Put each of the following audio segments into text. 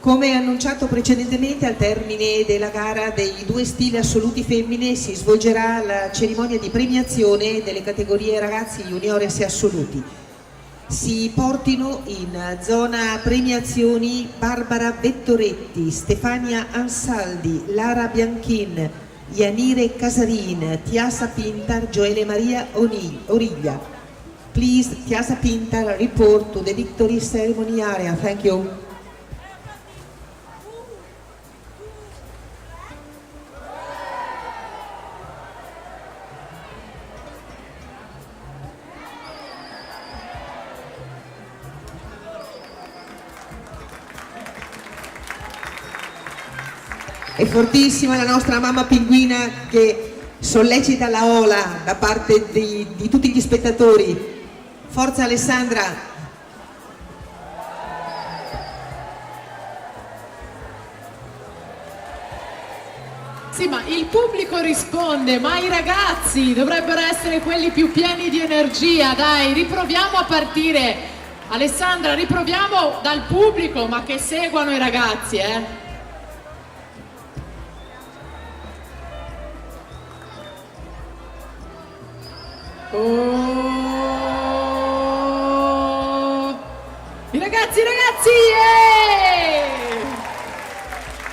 Come annunciato precedentemente, al termine della gara dei 2 stili assoluti femmine si svolgerà la cerimonia di premiazione delle categorie ragazzi, juniores e assoluti. Si portino in zona premiazioni Barbara Vettoretti, Stefania Ansaldi, Lara Bianchin, Yanire Casarin, Tiasa Pintar, Joele Maria Origlia. Please, Tiasa Pintar, report to the victory ceremony area. Thank you. È fortissima la nostra mamma pinguina che sollecita la ola da parte di tutti gli spettatori. Forza Alessandra! Sì, ma il pubblico risponde, ma i ragazzi dovrebbero essere quelli più pieni di energia. Dai, riproviamo a partire. Alessandra, riproviamo dal pubblico, ma che seguano i ragazzi, Oh! I ragazzi,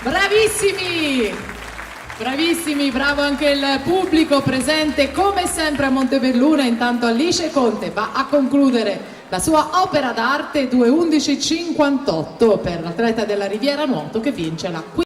bravissimi, bravissimi, bravo anche il pubblico presente come sempre a Montebelluna. Intanto Alice Conte va a concludere la sua opera d'arte 2:11:58 per l'atleta della Riviera Nuoto che vince la